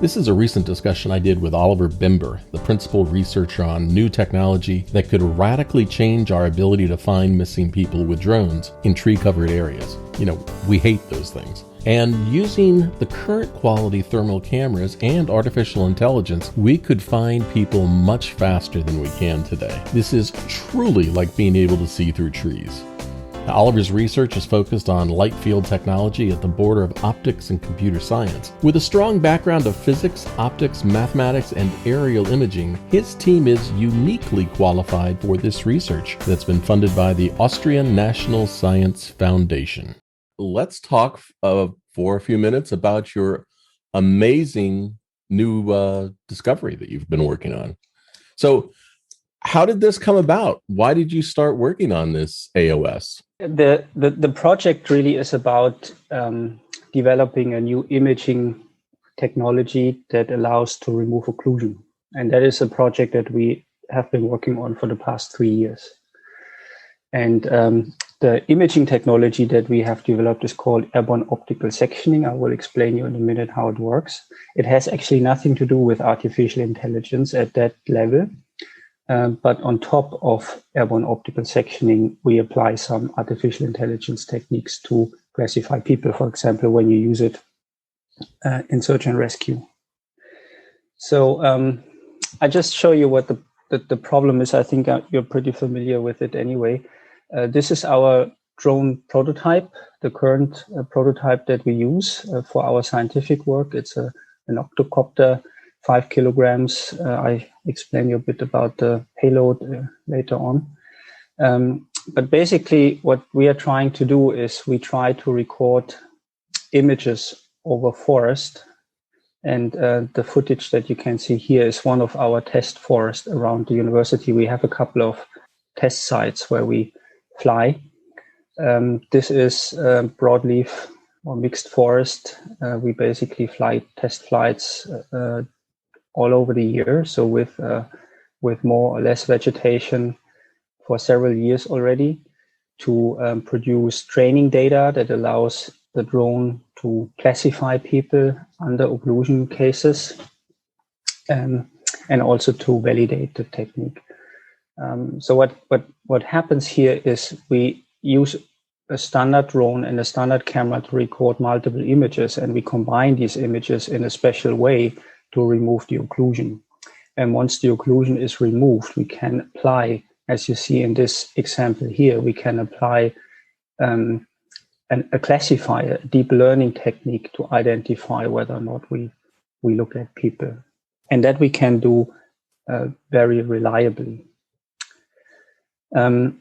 This is a recent discussion I did with Oliver Bimber, the principal researcher on new technology that could radically change our ability to find missing people with drones in tree-covered areas. You know, we hate those things. And using the current quality thermal cameras and artificial intelligence, we could find people much faster than we can today. This is truly like being able to see through trees. Oliver's research is focused on light field technology at the border of optics and computer science. With a strong background of physics, optics, mathematics, and aerial imaging, his team is uniquely qualified for this research that's been funded by the Austrian National Science Foundation. Let's talk for a few minutes about your amazing new discovery that you've been working on. So, how did this come about? Why did you start working on this AOS? The project really is about developing a new imaging technology that allows to remove occlusion. And that is a project that we have been working on for the past 3 years. And the imaging technology that we have developed is called airborne optical sectioning. I will explain you in a minute how it works. It has actually nothing to do with artificial intelligence at that level. But on top of airborne optical sectioning, we apply some artificial intelligence techniques to classify people, for example, when you use it in search and rescue. So I just show you what the problem is. I think you're pretty familiar with it anyway. This is our drone prototype, the current prototype that we use for our scientific work. It's an octocopter, 5 kilograms. I explain you a bit about the payload later on. But basically what we are trying to do is we try to record images over forest. And the footage that you can see here is one of our test forests around the university. We have a couple of test sites where we fly. This is broadleaf or mixed forest. We basically fly test flights all over the year, so with more or less vegetation for several years already, to produce training data that allows the drone to classify people under occlusion cases, and also to validate the technique. So what happens here is we use a standard drone and a standard camera to record multiple images, and we combine these images in a special way to remove the occlusion. And once the occlusion is removed, we can apply, as you see in this example here, we can apply a classifier, a deep learning technique to identify whether or not we look at people. And that we can do very reliably. The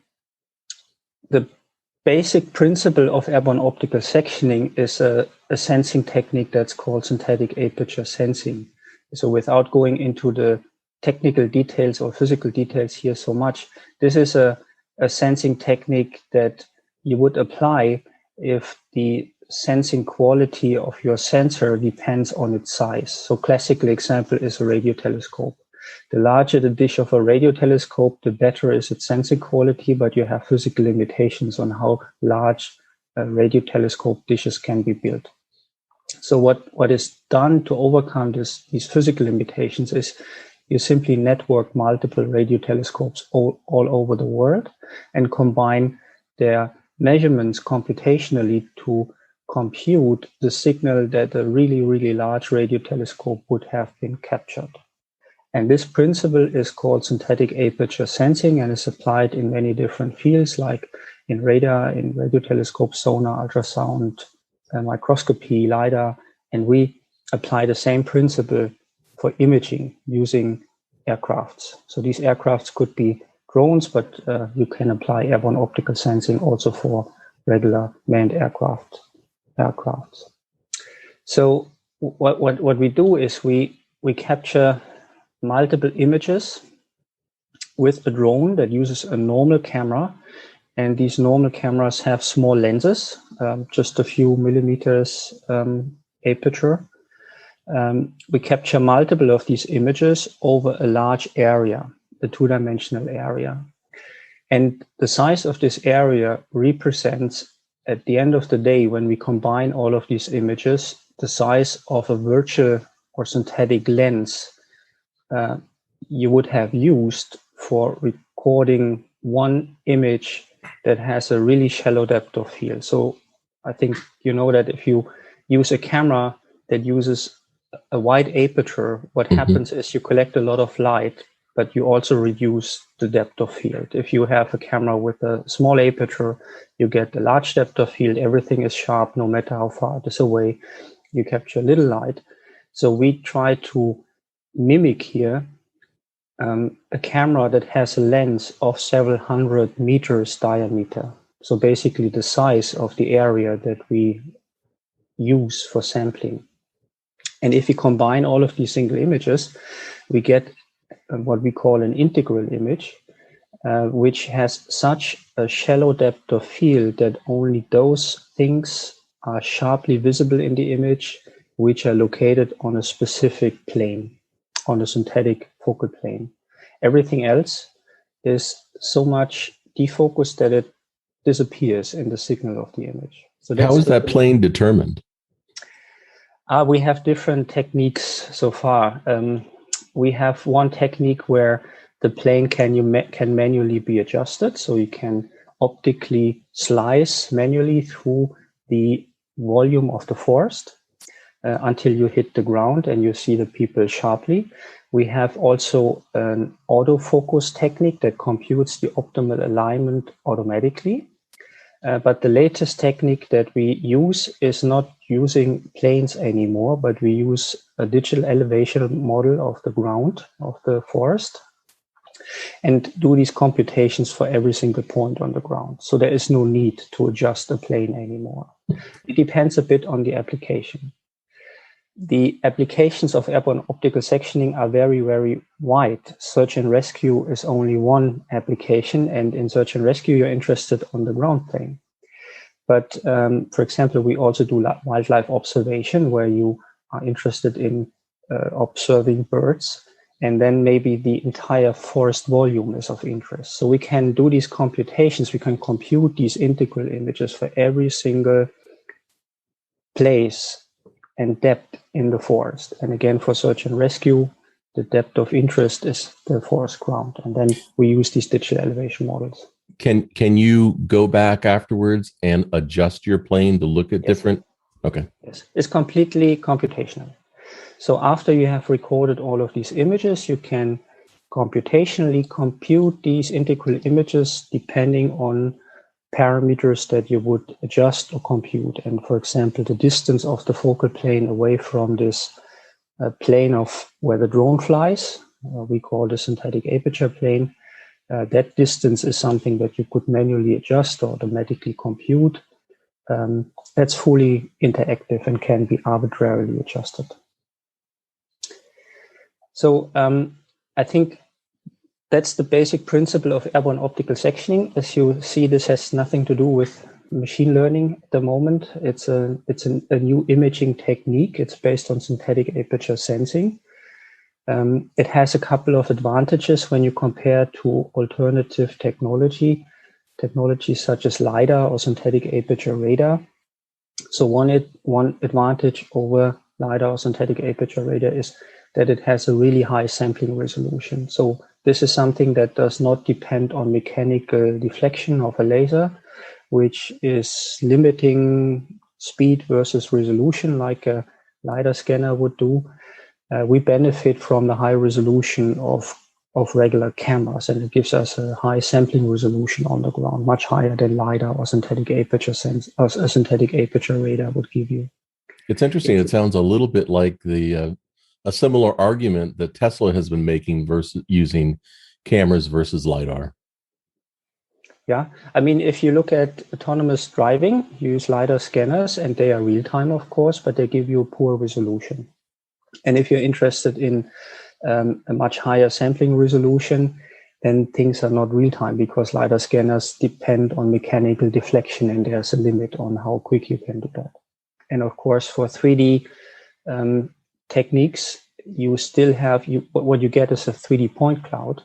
basic principle of airborne optical sectioning is a sensing technique that's called synthetic aperture sensing. So without going into the technical details or physical details here so much, this is a sensing technique that you would apply if the sensing quality of your sensor depends on its size. So classical example is a radio telescope. The larger the dish of a radio telescope, the better is its sensing quality, but you have physical limitations on how large radio telescope dishes can be built. So what is done to overcome these physical limitations is you simply network multiple radio telescopes all over the world and combine their measurements computationally to compute the signal that a really, really large radio telescope would have been captured. And this principle is called synthetic aperture sensing and is applied in many different fields, like in radar, in radio telescope, sonar, ultrasound, microscopy, LiDAR, and we apply the same principle for imaging using aircrafts. So these aircrafts could be drones, but you can apply airborne optical sensing also for regular manned aircrafts. So what we do is we capture multiple images with a drone that uses a normal camera. And these normal cameras have small lenses, just a few millimeters aperture. We capture multiple of these images over a large area, a two-dimensional area. And the size of this area represents, at the end of the day, when we combine all of these images, the size of a virtual or synthetic lens you would have used for recording one image that has a really shallow depth of field. So I think you know that if you use a camera that uses a wide aperture, what happens is you collect a lot of light, but you also reduce the depth of field. If you have a camera with a small aperture, you get a large depth of field. Everything is sharp, no matter how far it is away. You capture a little light. So we try to mimic here a camera that has a lens of several hundred meters diameter. So basically the size of the area that we use for sampling. And if we combine all of these single images, we get what we call an integral image, which has such a shallow depth of field that only those things are sharply visible in the image which are located on a specific plane, on a synthetic focal plane. Everything else is so much defocused that it disappears in the signal of the image. So how is that plane determined? We have different techniques so far. We have one technique where the plane can manually be adjusted. So you can optically slice manually through the volume of the forest until you hit the ground and you see the people sharply. We have also an autofocus technique that computes the optimal alignment automatically. But the latest technique that we use is not using planes anymore, but we use a digital elevation model of the ground of the forest and do these computations for every single point on the ground. So there is no need to adjust the plane anymore. It depends a bit on the application. The applications of airborne optical sectioning are very, very wide. Search and rescue is only one application, and in search and rescue, you're interested on the ground plane. But for example, we also do wildlife observation, where you are interested in observing birds, and then maybe the entire forest volume is of interest. So we can do these computations, we can compute these integral images for every single place and depth in the forest. And again, for search and rescue, the depth of interest is the forest ground. And then we use these digital elevation models. Can you go back afterwards and adjust your plane to look at different? Okay. Yes, it's completely computational. So after you have recorded all of these images, you can computationally compute these integral images depending on parameters that you would adjust or compute. And for example, the distance of the focal plane away from this plane of where the drone flies, we call the synthetic aperture plane. That distance is something that you could manually adjust or automatically compute. That's fully interactive and can be arbitrarily adjusted. So I think that's the basic principle of airborne optical sectioning. As you see, this has nothing to do with machine learning at the moment. It's a new imaging technique. It's based on synthetic aperture sensing. It has a couple of advantages when you compare to alternative technologies such as LiDAR or synthetic aperture radar. So one advantage over LiDAR or synthetic aperture radar is that it has a really high sampling resolution. So this is something that does not depend on mechanical deflection of a laser, which is limiting speed versus resolution like a LiDAR scanner would do. We benefit from the high resolution of regular cameras, and it gives us a high sampling resolution on the ground, much higher than LiDAR or synthetic aperture radar would give you. It's interesting. It sounds a little bit like a similar argument that Tesla has been making versus using cameras versus LiDAR. Yeah, I mean, if you look at autonomous driving, you use LiDAR scanners, and they are real time, of course, but they give you a poor resolution. And if you're interested in a much higher sampling resolution, then things are not real time because LiDAR scanners depend on mechanical deflection, and there's a limit on how quick you can do that. And of course, for 3D techniques, you still have what you get is a 3D point cloud,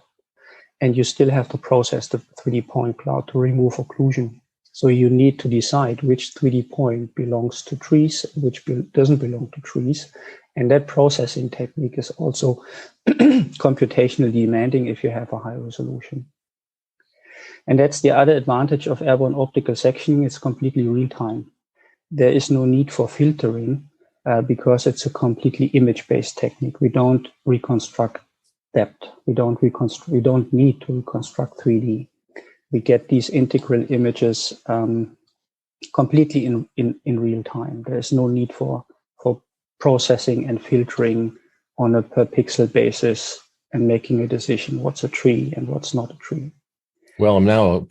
and you still have to process the 3D point cloud to remove occlusion. So you need to decide which 3D point belongs to trees, which doesn't belong to trees. And that processing technique is also computationally demanding if you have a high resolution. And that's the other advantage of airborne optical sectioning. It's completely real time. There is no need for filtering because it's a completely image-based technique. We don't reconstruct depth. We don't need to reconstruct 3D. We get these integral images completely in real time. There's no need for processing and filtering on a per pixel basis and making a decision what's a tree and what's not a tree. Well, I'm now a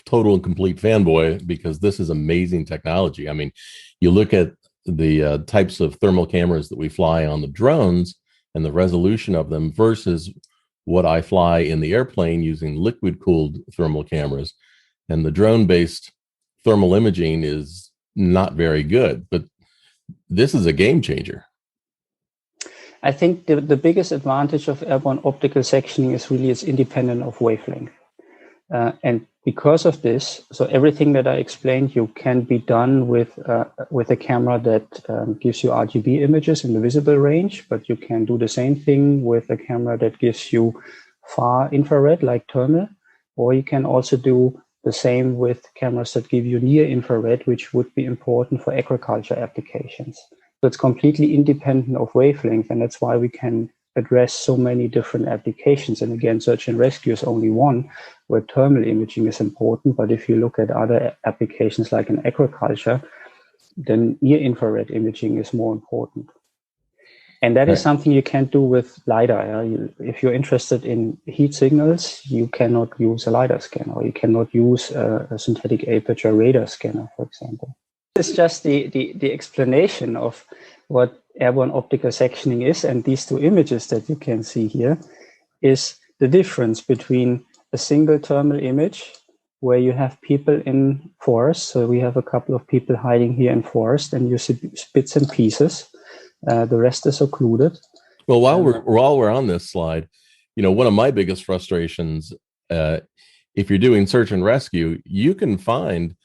total and complete fanboy because this is amazing technology. I mean, you look at the types of thermal cameras that we fly on the drones and the resolution of them versus what I fly in the airplane using liquid cooled thermal cameras. And the drone based thermal imaging is not very good, but this is a game changer. I think the biggest advantage of airborne optical sectioning is really it's independent of wavelength. And because of this, so everything that I explained you can be done with a camera that gives you RGB images in the visible range, but you can do the same thing with a camera that gives you far infrared like thermal, or you can also do the same with cameras that give you near infrared, which would be important for agriculture applications. So it's completely independent of wavelength, and that's why we can address so many different applications. And again, search and rescue is only one where thermal imaging is important. But if you look at other applications like in agriculture, then near infrared imaging is more important. And that is something you can't do with LiDAR. If you're interested in heat signals, you cannot use a LiDAR scanner, or you cannot use a synthetic aperture radar scanner, for example. It's just the explanation of what airborne optical sectioning is, and these two images that you can see here is the difference between a single thermal image where you have people in forest. So we have a couple of people hiding here in forest, and you see bits and pieces. The rest is occluded. Well, while we're on this slide, one of my biggest frustrations, if you're doing search and rescue, you can find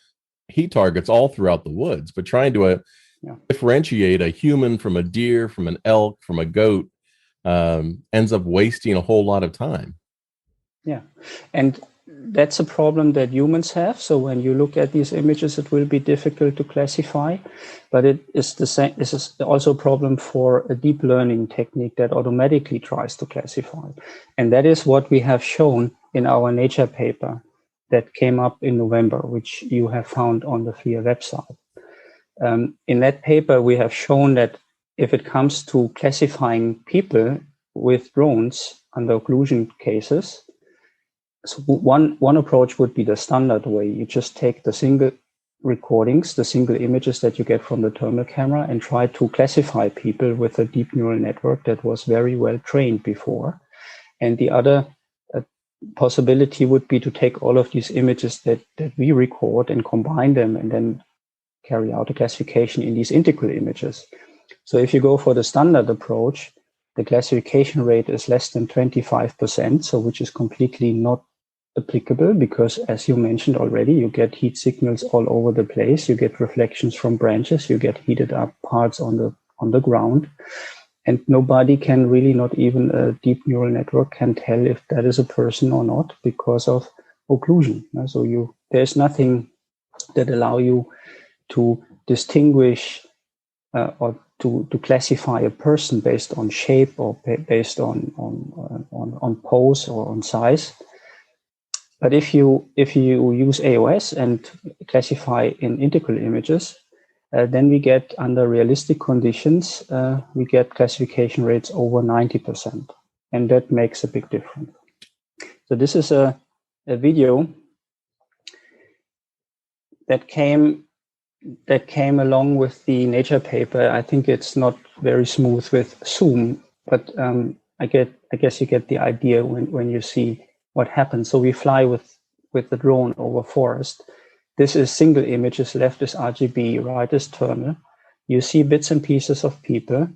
heat targets all throughout the woods, but trying to differentiate a human from a deer, from an elk, from a goat, ends up wasting a whole lot of time. Yeah. And that's a problem that humans have. So when you look at these images, it will be difficult to classify, but it is the same. This is also a problem for a deep learning technique that automatically tries to classify. And that is what we have shown in our Nature paper that came up in November, which you have found on the FLIR website. In that paper, we have shown that if it comes to classifying people with drones under occlusion cases, so one approach would be the standard way. You just take the single recordings, the single images that you get from the thermal camera, and try to classify people with a deep neural network that was very well trained before. And the other possibility would be to take all of these images that we record and combine them and then carry out a classification in these integral images. So if you go for the standard approach, the classification rate is less than 25%, so which is completely not applicable because, as you mentioned already, you get heat signals all over the place. You get reflections from branches. You get heated up parts on the ground. And nobody can really, not even a deep neural network, can tell if that is a person or not because of occlusion. So there's nothing that allow you to distinguish or to classify a person based on shape or based on pose or on size. But if you use AOS and classify in integral images, then we get, under realistic conditions, we get classification rates over 90%, and that makes a big difference. So this is a video that came along with the Nature paper. I think it's not very smooth with Zoom, but I guess you get the idea when you see what happens. So we fly with the drone over forest. This is single images. Left is RGB, right is thermal. You see bits and pieces of people.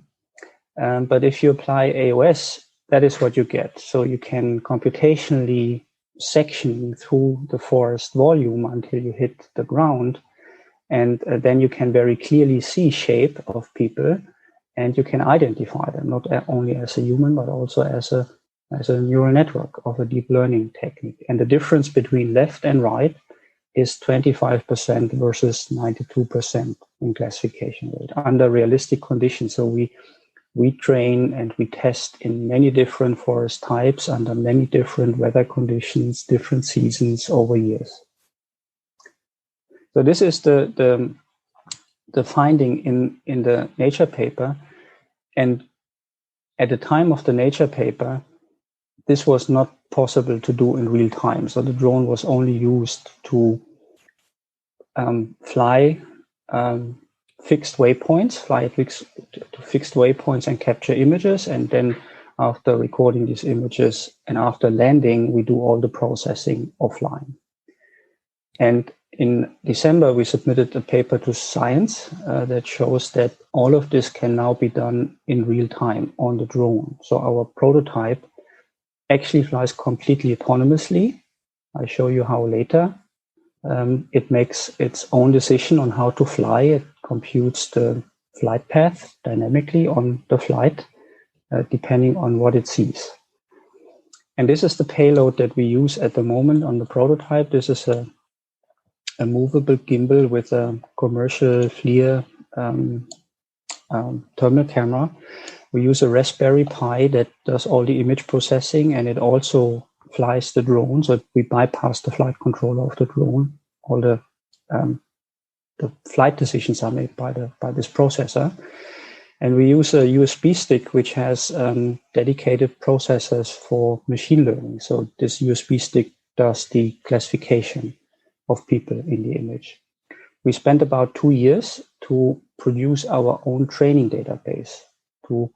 But if you apply AOS, that is what you get. So you can computationally sectioning through the forest volume until you hit the ground. And then you can very clearly see shape of people, and you can identify them, not only as a human, but also as a neural network of a deep learning technique. And the difference between left and right is 25% versus 92% in classification rate under realistic conditions. So we train and we test in many different forest types under many different weather conditions, different seasons over years. So this is the finding in the Nature paper. And at the time of the Nature paper, this was not possible to do in real time. So the drone was only used to fly fixed waypoints and capture images. And then after recording these images and after landing, we do all the processing offline. And in December, we submitted a paper to Science that shows that all of this can now be done in real time on the drone. So our prototype actually flies completely autonomously. I'll show you how later. It makes its own decision on how to fly. It computes the flight path dynamically on the flight, depending on what it sees. And this is the payload that we use at the moment on the prototype. This is a movable gimbal with a commercial FLIR thermal camera. We use a Raspberry Pi that does all the image processing, and it also flies the drone. So we bypass the flight controller of the drone. All the flight decisions are made by this processor. And we use a USB stick which has dedicated processors for machine learning. So this USB stick does the classification of people in the image. We spent about 2 years to produce our own training database to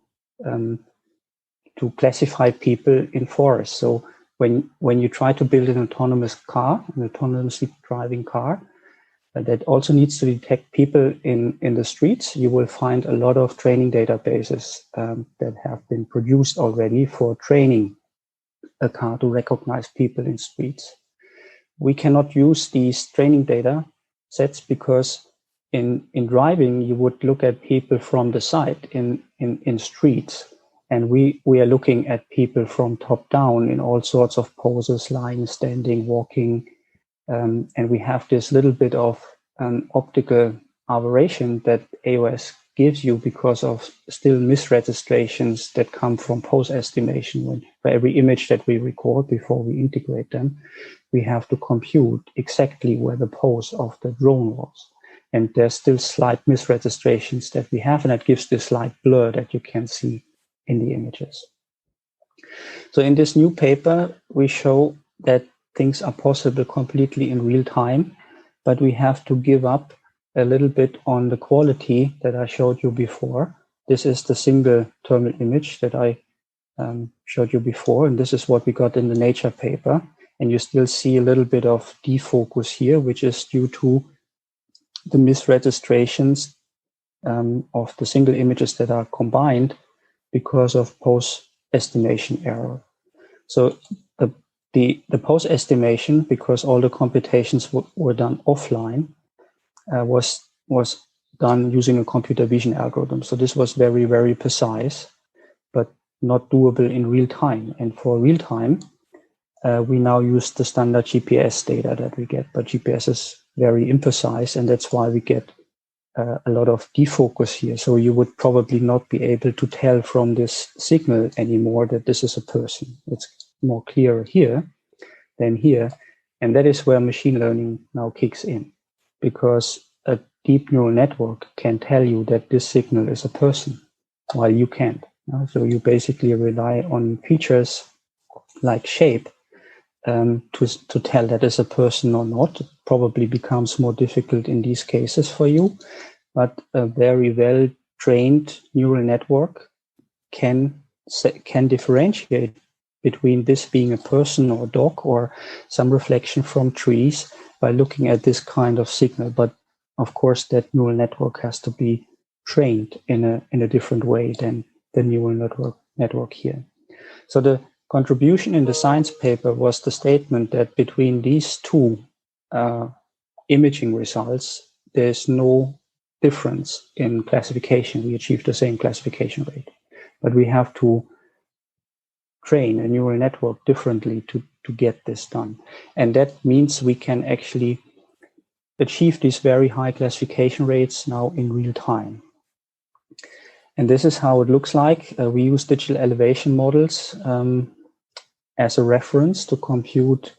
classify people in forests. So when you try to build an autonomous car, an autonomously driving car, that also needs to detect people in the streets, you will find a lot of training databases that have been produced already for training a car to recognize people in streets. We cannot use these training data sets because in driving, you would look at people from the side in streets. And we are looking at people from top down in all sorts of poses, lying, standing, walking. And we have this little bit of optical aberration that AOS gives you because of still misregistrations that come from pose estimation. For every image that we record before we integrate them, we have to compute exactly where the pose of the drone was. And there's still slight misregistrations that we have, and that gives this slight blur that you can see in the images. So in this new paper, we show that things are possible completely in real time, but we have to give up a little bit on the quality that I showed you before. This is the single thermal image that I showed you before, and this is what we got in the Nature paper. And you still see a little bit of defocus here, which is due to the misregistrations of the single images that are combined because of pose estimation error. So the pose estimation, because all the computations were done offline, was done using a computer vision algorithm. So this was very, very precise, but not doable in real time. And for real time, we now use the standard GPS data that we get, but GPS is very imprecise, and that's why we get a lot of defocus here. So you would probably not be able to tell from this signal anymore that this is a person. It's more clear here than here. And that is where machine learning now kicks in, because a deep neural network can tell you that this signal is a person, while you can't. So you basically rely on features like shape to tell that is a person or not. It probably becomes more difficult in these cases for you, but a very well trained neural network can differentiate between this being a person or a dog or some reflection from trees by looking at this kind of signal. But of course, that neural network has to be trained in a different way than the neural network here. So contribution in the science paper was the statement that between these two imaging results, there's no difference in classification. We achieve the same classification rate, but we have to train a neural network differently to get this done. And that means we can actually achieve these very high classification rates now in real time. And this is how it looks like. We use digital elevation models as a reference to compute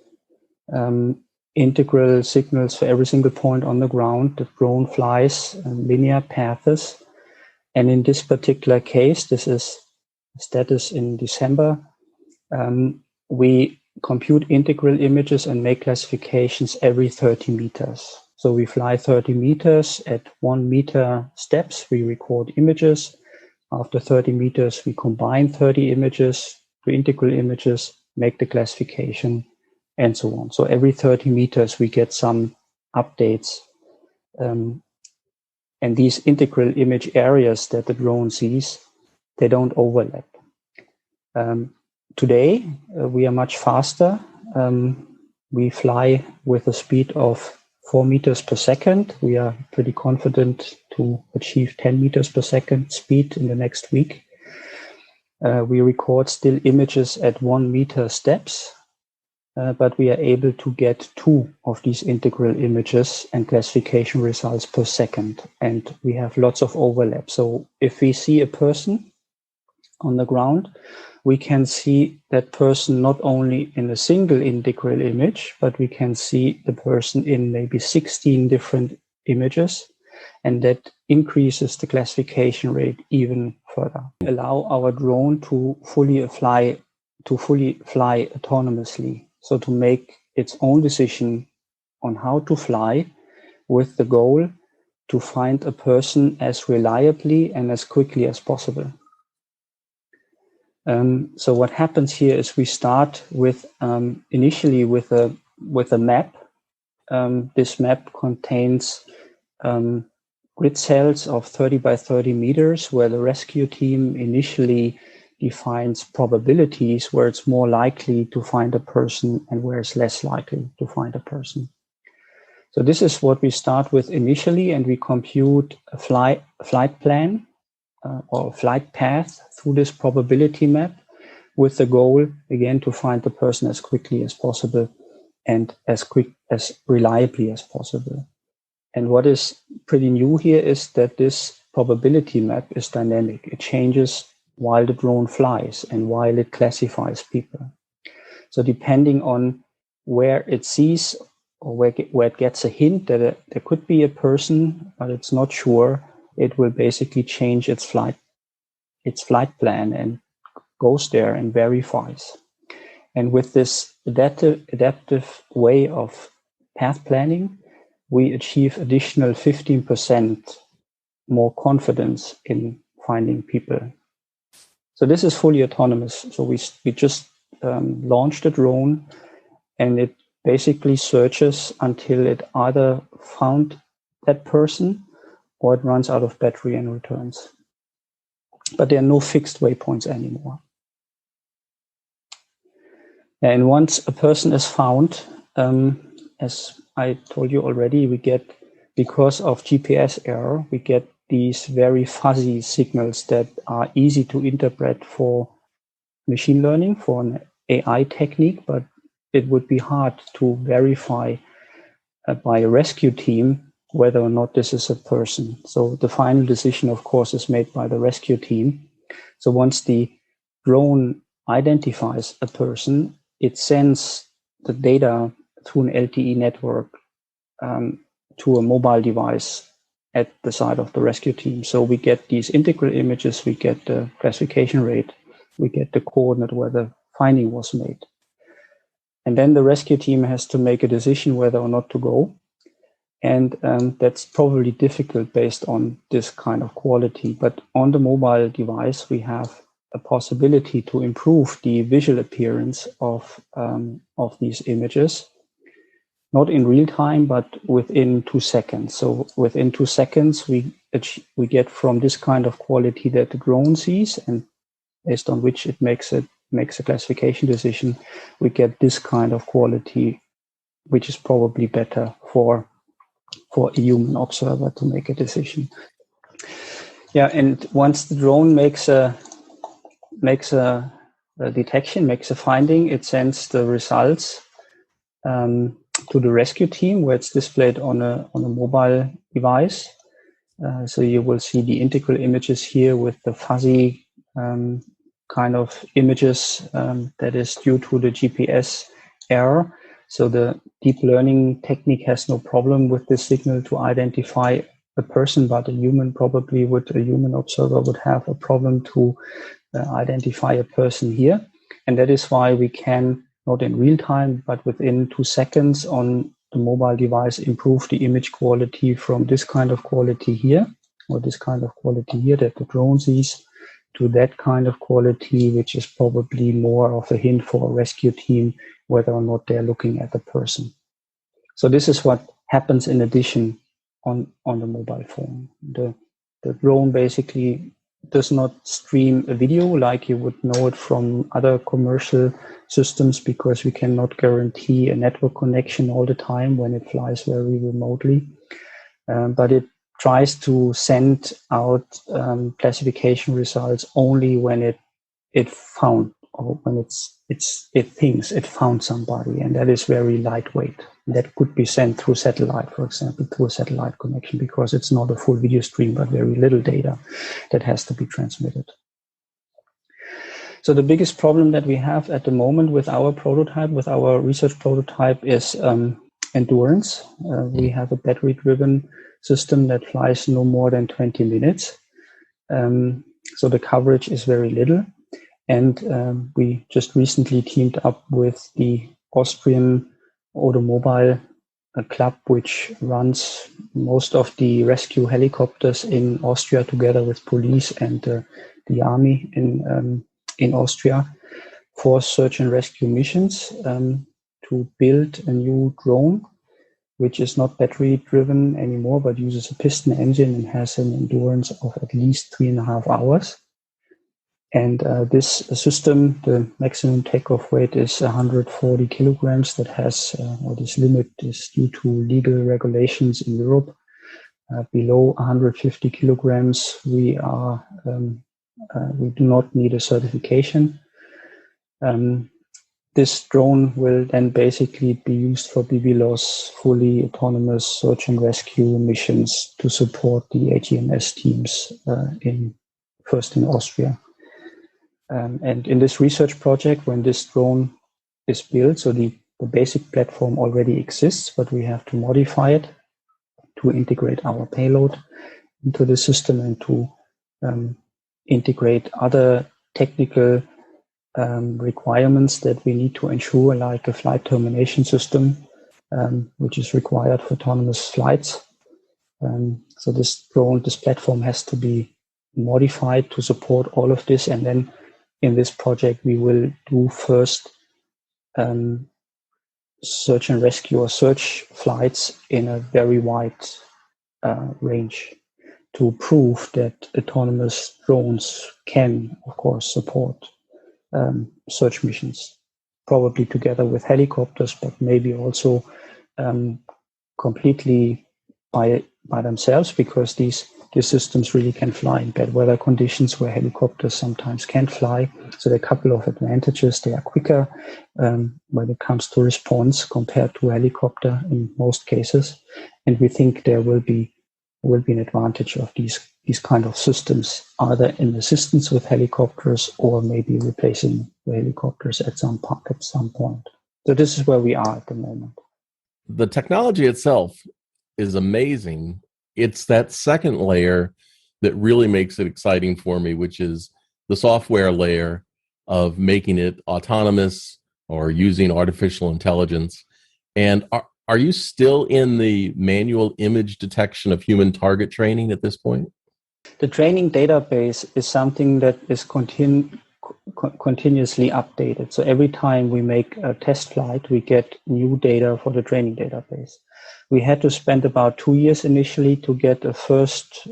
integral signals for every single point on the ground. The drone flies linear paths. And in this particular case, this is status in December, we compute integral images and make classifications every 30 meters. So we fly 30 meters at 1 meter steps, we record images. After 30 meters, we combine 30 images to integral images, make the classification, and so on. So every 30 meters, we get some updates. And these integral image areas that the drone sees, they don't overlap. Today, we are much faster. We fly with a speed of 4 meters per second. We are pretty confident to achieve 10 meters per second speed in the next week. We record still images at 1 meter steps, but we are able to get 2 of these integral images and classification results per second. And we have lots of overlap. So if we see a person on the ground, we can see that person not only in a single integral image, but we can see the person in maybe 16 different images, and that increases the classification rate even further. Allow our drone to fully fly autonomously, so to make its own decision on how to fly, with the goal to find a person as reliably and as quickly as possible. So what happens here is we start with initially with a map. This map contains grid cells of 30 by 30 meters, where the rescue team initially defines probabilities where it's more likely to find a person and where it's less likely to find a person. So this is what we start with initially, and we compute a flight plan or flight path through this probability map, with the goal, again, to find the person as quickly as possible and as reliably as possible. And what is pretty new here is that this probability map is dynamic. It changes while the drone flies and while it classifies people. So depending on where it sees or where it gets a hint that there could be a person, but it's not sure, it will basically change its flight plan and goes there and verifies. And with this adaptive way of path planning, we achieve additional 15% more confidence in finding people. So this is fully autonomous. So we just launched a drone, and it basically searches until it either found that person or it runs out of battery and returns. But there are no fixed waypoints anymore. And once a person is found, as I told you already, we get, because of GPS error, we get these very fuzzy signals that are easy to interpret for machine learning, for an AI technique, but it would be hard to verify by a rescue team whether or not this is a person. So the final decision, of course, is made by the rescue team. So once the drone identifies a person, it sends the data through an LTE network to a mobile device at the side of the rescue team. So we get these integral images, we get the classification rate, we get the coordinate where the finding was made. And then the rescue team has to make a decision whether or not to go. And that's probably difficult based on this kind of quality. But on the mobile device, we have a possibility to improve the visual appearance of these images, not in real time, but within 2 seconds. So within 2 seconds, we get from this kind of quality that the drone sees, and based on which it makes a makes a classification decision, we get this kind of quality, which is probably better for a human observer to make a decision. Yeah, and once the drone makes a detection, makes a finding, it sends the results to the rescue team, where it's displayed on a mobile device. So you will see the integral images here with the fuzzy kind of images that is due to the GPS error. So the deep learning technique has no problem with this signal to identify a person, but a human observer would have a problem to identify a person here. And that is why we can, not in real time, but within 2 seconds on the mobile device, improve the image quality from this kind of quality here, or this kind of quality here that the drone sees, to that kind of quality, which is probably more of a hint for a rescue team whether or not they're looking at the person. So this is what happens in addition on the mobile phone. The drone basically does not stream a video like you would know it from other commercial systems, because we cannot guarantee a network connection all the time when it flies very remotely. But it tries to send out classification results only when it found, or when it thinks it found somebody, and that is very lightweight. That could be sent through satellite, for example, through a satellite connection, because it's not a full video stream, but very little data that has to be transmitted. So the biggest problem that we have at the moment with our prototype, with our research prototype, is endurance. We have a battery-driven system that flies no more than 20 minutes. So the coverage is very little. And we just recently teamed up with the Austrian Automobile Club, which runs most of the rescue helicopters in Austria, together with police and the army in Austria, for search and rescue missions, to build a new drone, which is not battery driven anymore, but uses a piston engine and has an endurance of at least 3.5 hours. And this system, the maximum takeoff weight is 140 kilograms. That has, or this limit is due to legal regulations in Europe. Below 150 kilograms, we do not need a certification. This drone will then basically be used for BVLOS, fully autonomous search and rescue missions to support the ATMS teams first in Austria. And in this research project, when this drone is built, so the basic platform already exists, but we have to modify it to integrate our payload into the system and to integrate other technical requirements that we need to ensure, like a flight termination system, which is required for autonomous flights. So this platform has to be modified to support all of this. And then in this project, we will do first search and rescue or search flights in a very wide range to prove that autonomous drones can, of course, support search missions, probably together with helicopters, but maybe also completely by themselves, because these systems really can fly in bad weather conditions where helicopters sometimes can't fly. So there are a couple of advantages. They are quicker when it comes to response compared to a helicopter in most cases. And we think there will be an advantage of these kind of systems, either in assistance with helicopters or maybe replacing the helicopters at some point. So this is where we are at the moment. The technology itself is amazing. It's that second layer that really makes it exciting for me, which is the software layer of making it autonomous or using artificial intelligence. And are you still in the manual image detection of human target training at this point? The training database is something that is continuously updated. So every time we make a test flight, we get new data for the training database. We had to spend about 2 years initially to get a first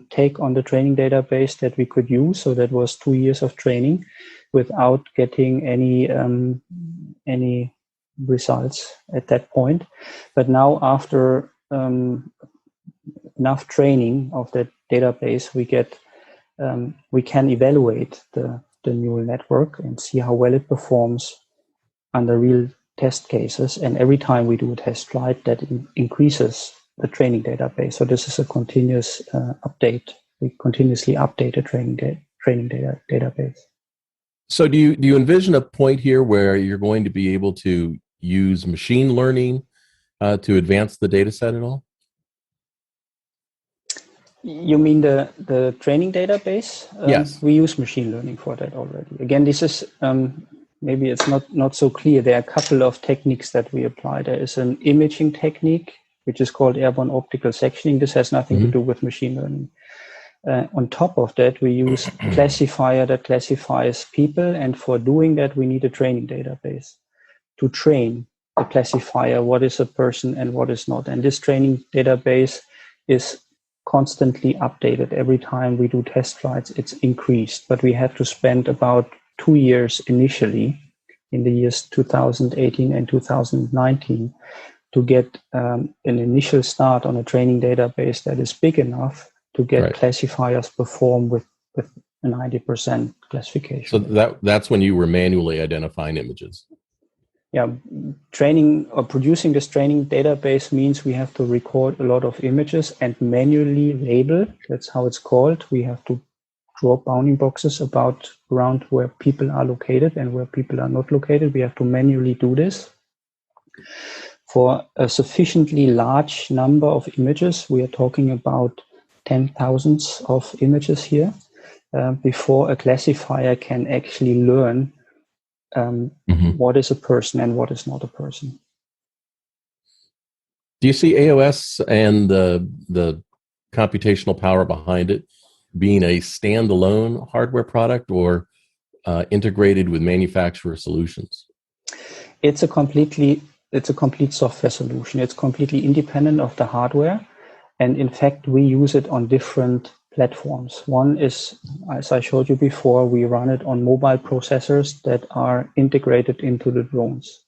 take on the training database that we could use. So that was 2 years of training. without getting any results at that point. But now, after enough training of that database, we can evaluate the neural network and see how well it performs under real test cases. And every time we do a test flight, that increases the training database. So this is a continuous update. We continuously update the training database. So do you envision a point here where you're going to be able to use machine learning to advance the data set at all? You mean the training database? Yes. We use machine learning for that already. Again, this is maybe it's not so clear. There are a couple of techniques that we apply. There is an imaging technique, which is called airborne optical sectioning. This has nothing to do with machine learning. On top of that, we use a classifier that classifies people. And for doing that, we need a training database to train the classifier, what is a person and what is not. And this training database is constantly updated. Every time we do test flights, it's increased. But we have to spend about 2 years initially, in the years 2018 and 2019, to get an initial start on a training database that is big enough to get classifiers perform with a 90% classification. So that's when you were manually identifying images. Yeah, training or producing this training database means we have to record a lot of images and manually label. That's how it's called. We have to draw bounding boxes around where people are located and where people are not located. We have to manually do this. For a sufficiently large number of images, we are talking about 10,000s of images here, before a classifier can actually learn what is a person and what is not a person. Do you see AOS and the computational power behind it being a standalone hardware product or integrated with manufacturer solutions? It's a complete software solution. It's completely independent of the hardware. And in fact, we use it on different platforms. One is, as I showed you before, we run it on mobile processors that are integrated into the drones,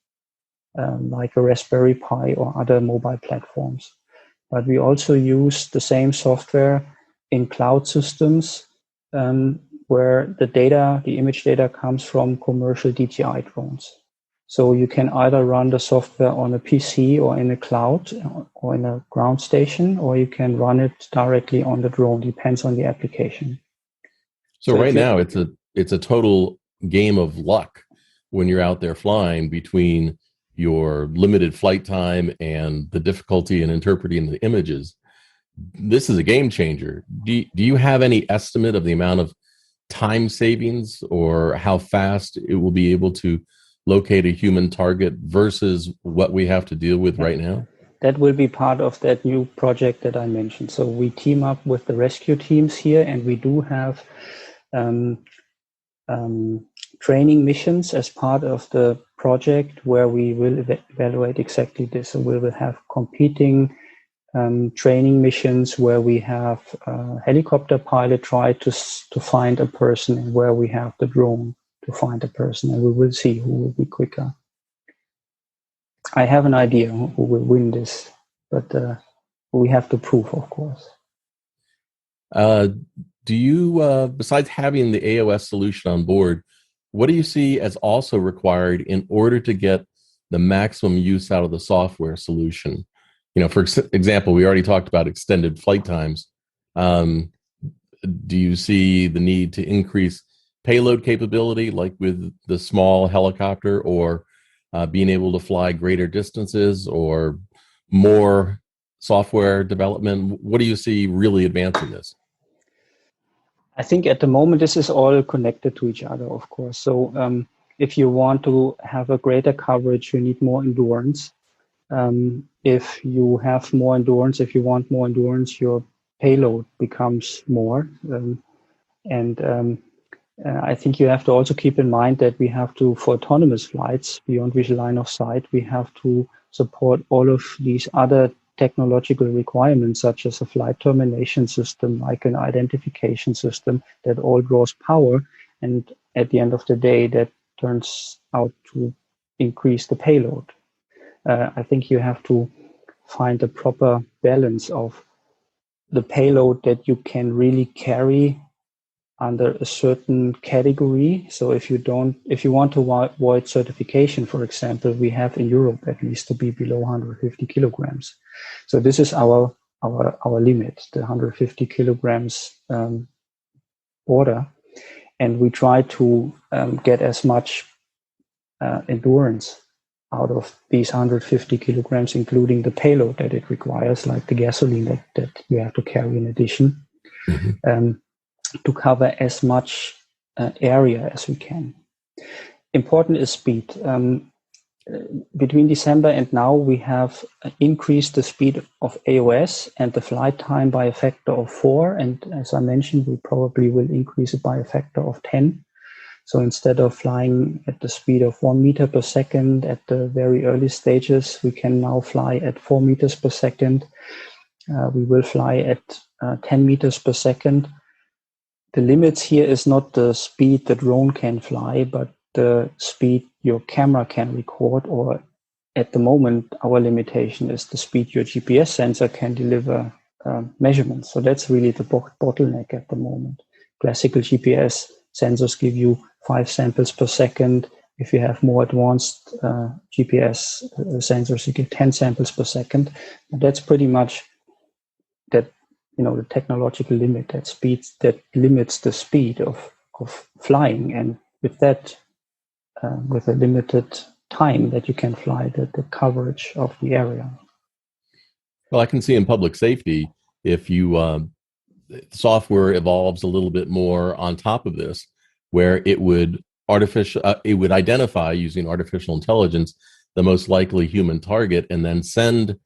like a Raspberry Pi or other mobile platforms. But we also use the same software in cloud systems, where the image data comes from commercial DJI drones. So you can either run the software on a PC or in a cloud or in a ground station, or you can run it directly on the drone. Depends on the application. So right now it's a total game of luck when you're out there flying between your limited flight time and the difficulty in interpreting the images. This is a game changer. Do you have any estimate of the amount of time savings or how fast it will be able to locate a human target versus what we have to deal with right now? That will be part of that new project that I mentioned. So we team up with the rescue teams here, and we do have training missions as part of the project where we will evaluate exactly this. So we will have competing training missions where we have a helicopter pilot try to find a person, and where we have the drone to find a person, and we will see who will be quicker. I have an idea who will win this, but we have to prove, of course. Do you, besides having the AOS solution on board, what do you see as also required in order to get the maximum use out of the software solution? For example, we already talked about extended flight times. Do you see the need to increase payload capability, like with the small helicopter, or being able to fly greater distances, or more software development? What do you see really advancing this? I think at the moment this is all connected to each other, of course. So if you want to have a greater coverage, you need more endurance. If you have more endurance, if you want more endurance, your payload becomes more. I think you have to also keep in mind that we have to, for autonomous flights beyond visual line of sight, we have to support all of these other technological requirements, such as a flight termination system, like an identification system that all draws power. And at the end of the day, that turns out to increase the payload. I think you have to find a proper balance of the payload that you can really carry under a certain category. So if you want to avoid certification, for example, we have in Europe at least to be below 150 kilograms. So this is our limit, the 150 kilograms order. And we try to get as much endurance out of these 150 kilograms, including the payload that it requires, like the gasoline that you have to carry in addition. Mm-hmm. To cover as much area as we can. Important is speed. Between December and now, we have increased the speed of AOS and the flight time by a factor of 4. And as I mentioned, we probably will increase it by a factor of 10. So instead of flying at the speed of 1 meter per second at the very early stages, we can now fly at 4 meters per second. We will fly at 10 meters per second. The limits here is not the speed the drone can fly, but the speed your camera can record, or at the moment, our limitation is the speed your GPS sensor can deliver measurements. So that's really the bottleneck at the moment. Classical GPS sensors give you 5 samples per second. If you have more advanced GPS sensors, you get 10 samples per second. But that's pretty much that. The technological limit, that limits the speed of flying, and with that, with a limited time that you can fly, the coverage of the area. Well, I can see in public safety, if you software evolves a little bit more on top of this, where it would identify using artificial intelligence the most likely human target, and then send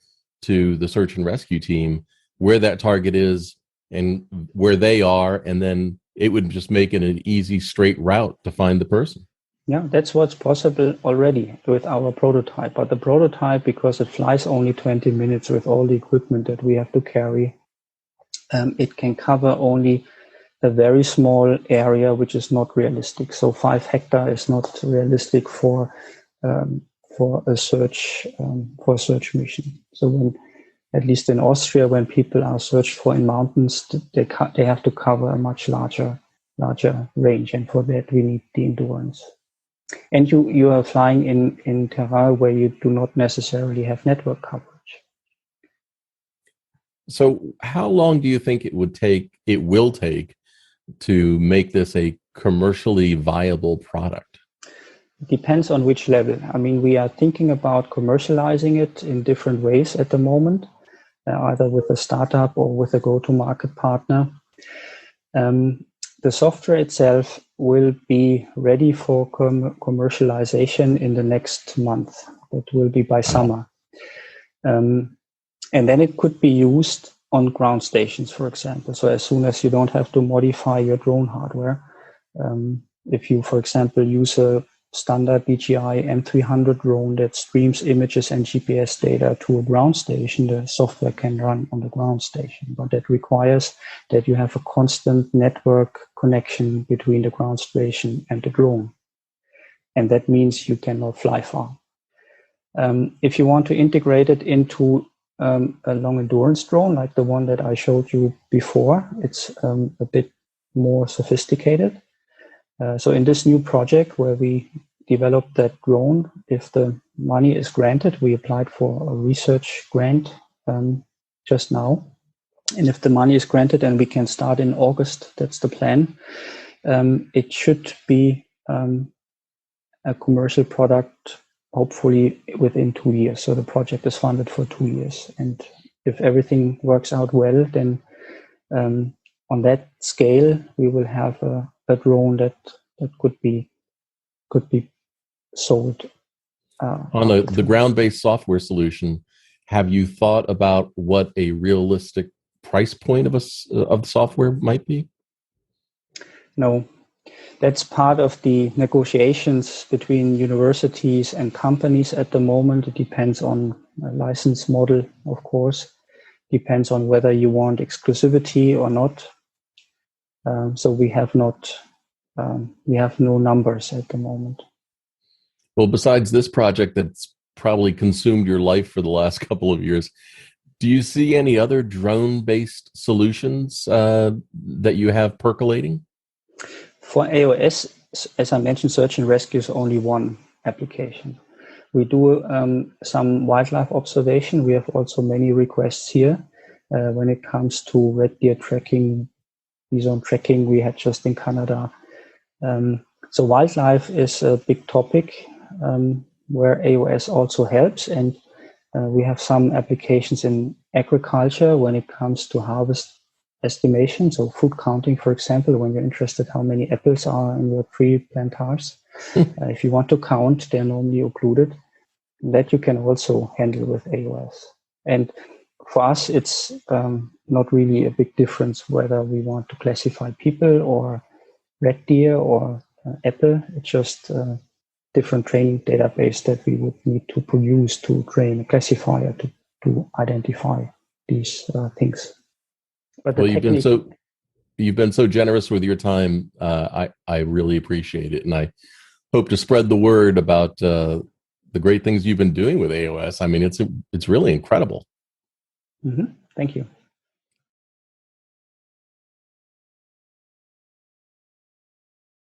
to the search and rescue team where that target is and where they are, and then it would just make it an easy, straight route to find the person. Yeah, that's what's possible already with our prototype. But the prototype, because it flies only 20 minutes with all the equipment that we have to carry, it can cover only a very small area, which is not realistic. So 5 hectares is not realistic for a search mission. So at least in Austria, when people are searched for in mountains, they have to cover a much larger range, and for that we need the endurance. And you are flying in terrain where you do not necessarily have network coverage. So how long do you think it will take to make this a commercially viable product? It depends on which level. I mean, we are thinking about commercializing it in different ways at the moment. Either with a startup or with a go-to-market partner. The software itself will be ready for commercialization in the next month. It will be by summer. And then it could be used on ground stations, for example. So as soon as you don't have to modify your drone hardware, if you, for example, use a standard DJI M300 drone that streams images and GPS data to a ground station, the software can run on the ground station. But that requires that you have a constant network connection between the ground station and the drone. And that means you cannot fly far. If you want to integrate it into a long endurance drone, like the one that I showed you before, it's a bit more sophisticated. So in this new project where we developed that drone, if the money is granted, we applied for a research grant just now. And if the money is granted and we can start in August, that's the plan, it should be a commercial product, hopefully within 2 years. So the project is funded for 2 years. And if everything works out well, then on that scale, we will have a drone that could be sold. On the ground-based software solution, have you thought about what a realistic price point of the software might be? No, that's part of the negotiations between universities and companies at the moment. It depends on a license model, of course. Depends on whether you want exclusivity or not. So we have not we have no numbers at the moment. Well, besides this project that's probably consumed your life for the last couple of years, do you see any other drone-based solutions that you have percolating? For AOS, as I mentioned, search and rescue is only one application. We do some wildlife observation. We have also many requests here when it comes to red deer tracking, bison tracking we had just in Canada. So wildlife is a big topic where AOS also helps, and we have some applications in agriculture when it comes to harvest estimation, so food counting, for example, when you're interested how many apples are in your tree plantars. If you want to count, they're normally occluded. That you can also handle with AOS. And for us, it's not really a big difference whether we want to classify people or red deer or apple. It's just a different training database that we would need to produce to train a classifier to identify these things. But well, you've been so generous with your time. I really appreciate it, and I hope to spread the word about the great things you've been doing with AOS. I mean, it's really incredible. Mm-hmm. Thank you.